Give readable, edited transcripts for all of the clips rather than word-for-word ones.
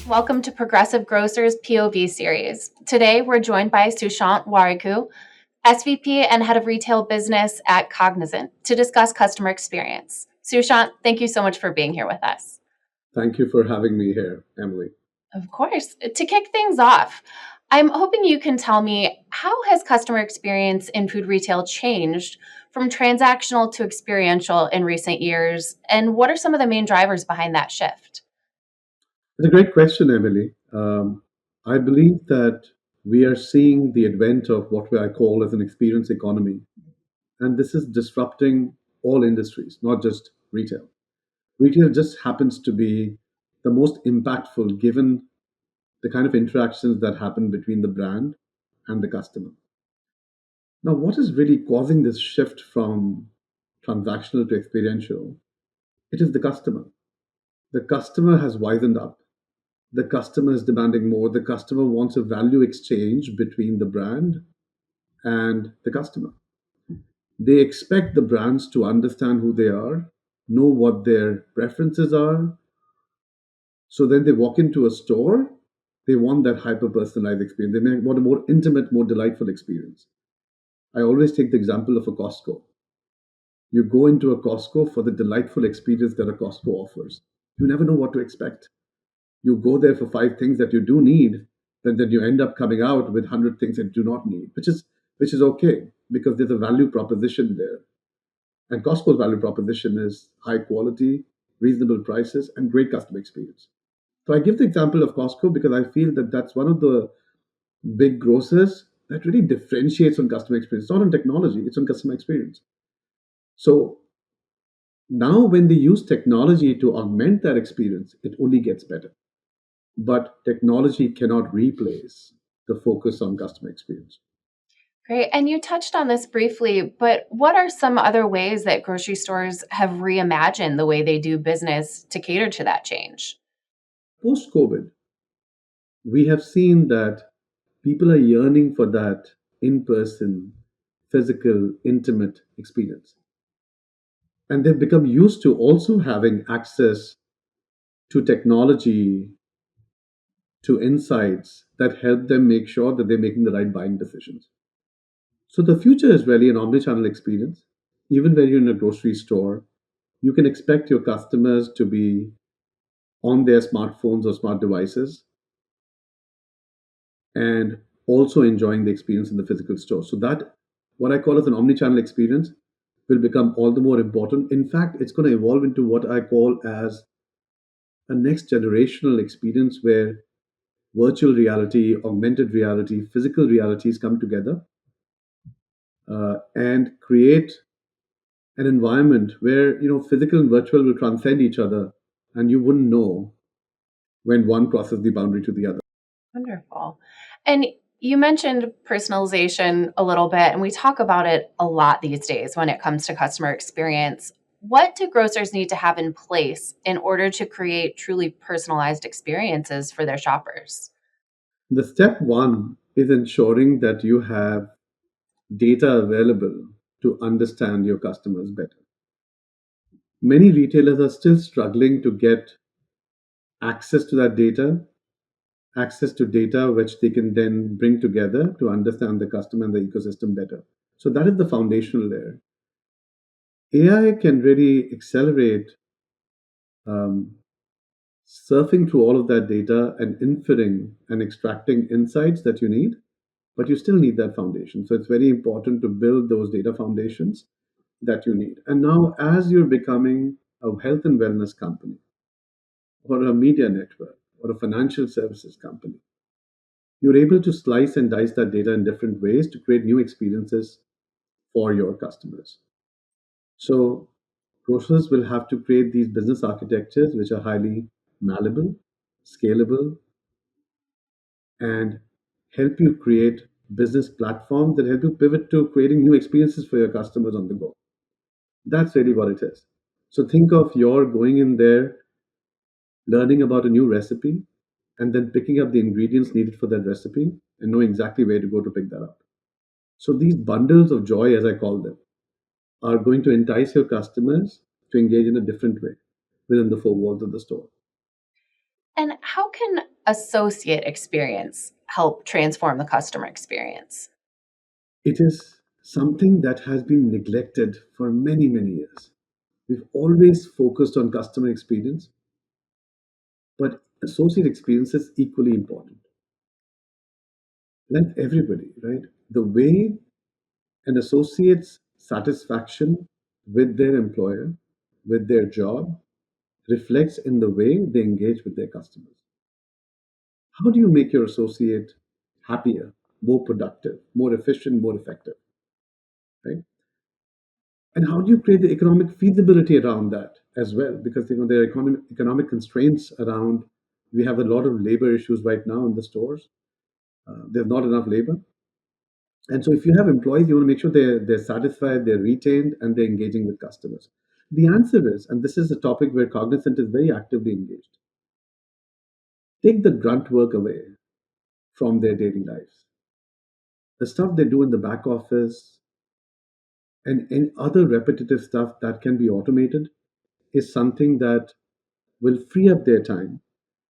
Welcome to Progressive Grocers POV series. Today, we're joined by Sushant Wariku, SVP and Head of Retail Business at Cognizant, to discuss customer experience. Sushant, thank you so much for being here with us. Thank you for having me here, Emily. Of course. To kick things off, I'm hoping you can tell me, how has customer experience in food retail changed from transactional to experiential in recent years? And what are some of the main drivers behind that shift? It's a great question, Emily. I believe that we are seeing the advent of what I call as an experience economy, and this is disrupting all industries, not just retail. Retail just happens to be the most impactful given the kind of interactions that happen between the brand and the customer. Now, what is really causing this shift from transactional to experiential? It is the customer. The customer has wisened up. The customer is demanding more. The customer wants a value exchange between the brand and the customer. They expect the brands to understand who they are, know what their preferences are. So then they walk into a store, they want that hyper personalized experience. They may want a more intimate, more delightful experience. I always take the example of a Costco. You go into a Costco for the delightful experience that a Costco offers. You never know what to expect. You go there for five things that you do need, then you end up coming out with 100 things that you do not need, which is okay because there's a value proposition there. And Costco's value proposition is high quality, reasonable prices, and great customer experience. So I give the example of Costco because I feel that that's one of the big grocers that really differentiates on customer experience. It's not on technology, it's on customer experience. So now when they use technology to augment that experience, it only gets better. But technology cannot replace the focus on customer experience. Great. And you touched on this briefly, but what are some other ways that grocery stores have reimagined the way they do business to cater to that change? Post COVID, we have seen that people are yearning for that in person, physical, intimate experience. And they've become used to also having access to technology, to insights that help them make sure that they're making the right buying decisions. So the future is really an omnichannel experience. Even when you're in a grocery store, you can expect your customers to be on their smartphones or smart devices and also enjoying the experience in the physical store. So that what I call as an omnichannel experience will become all the more important. In fact, it's going to evolve into what I call as a next generational experience where virtual reality, augmented reality, physical realities come together and create an environment where physical and virtual will transcend each other, and you wouldn't know when one crosses the boundary to the other. Wonderful. And you mentioned personalization a little bit, and we talk about it a lot these days when it comes to customer experience. What do grocers need to have in place in order to create truly personalized experiences for their shoppers? The step one is ensuring that you have data available to understand your customers better. Many retailers are still struggling to get access to that data, access to data which they can then bring together to understand the customer and the ecosystem better. So that is the foundational layer. AI can really accelerate um, surfing through all of that data and inferring and extracting insights that you need, but you still need that foundation. So it's very important to build those data foundations that you need. And now, as you're becoming a health and wellness company, or a media network, or a financial services company, you're able to slice and dice that data in different ways to create new experiences for your customers. So, grocers will have to create these business architectures which are highly malleable, scalable, and help you create business platforms that help you pivot to creating new experiences for your customers on the go. That's really what it is. So think of your going in there, learning about a new recipe, and then picking up the ingredients needed for that recipe and knowing exactly where to go to pick that up. So these bundles of joy, as I call them, are going to entice your customers to engage in a different way within the four walls of the store. And how can associate experience help transform the customer experience? It is something that has been neglected for many, many years. We've always focused on customer experience, but associate experience is equally important. Like everybody, right? The way an associate's satisfaction with their employer, with their job, reflects in the way they engage with their customers. How do you make your associate happier, more productive, more efficient, more effective, right? And how do you create the economic feasibility around that as well? Because there are economic constraints around. We have a lot of labor issues right now in the stores. There's not enough labor, and so if you have employees, you want to make sure they're satisfied, they're retained, and they're engaging with customers. The answer is, and this is a topic where Cognizant is very actively engaged. Take the grunt work away from their daily lives. The stuff they do in the back office and other repetitive stuff that can be automated is something that will free up their time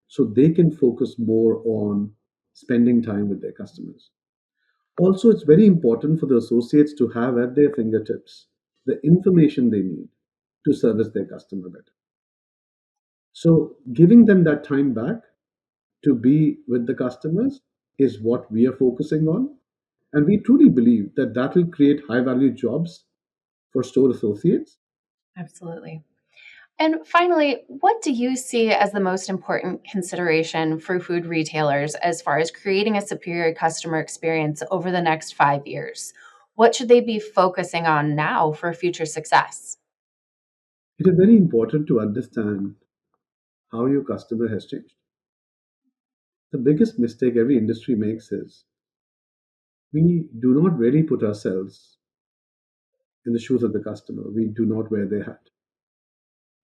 so they can focus more on spending time with their customers. Also, it's very important for the associates to have at their fingertips the information they need to service their customer better. So, giving them that time back to be with the customers is what we are focusing on. And we truly believe that that will create high value jobs for store associates. Absolutely. And finally, what do you see as the most important consideration for food retailers as far as creating a superior customer experience over the next 5 years? What should they be focusing on now for future success? It is very important to understand how your customer has changed. The biggest mistake every industry makes is we do not really put ourselves in the shoes of the customer. We do not wear their hat.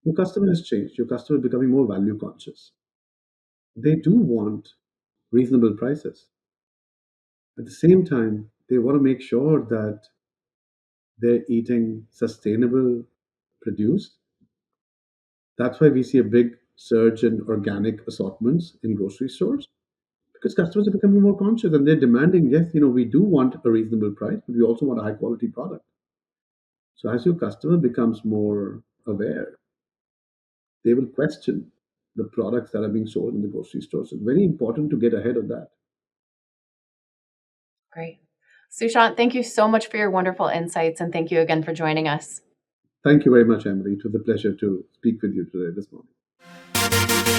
Your customer has changed. Your customer is becoming more value conscious. They do want reasonable prices. At the same time, they want to make sure that they're eating sustainable produce. That's why we see a big surge in organic assortments in grocery stores because customers are becoming more conscious and they're demanding, yes, we do want a reasonable price, but we also want a high quality product. So as your customer becomes more aware, they will question the products that are being sold in the grocery stores. It's very important to get ahead of that. Great. Sushant, thank you so much for your wonderful insights and thank you again for joining us. Thank you very much, Emily. It was a pleasure to speak with you today this morning.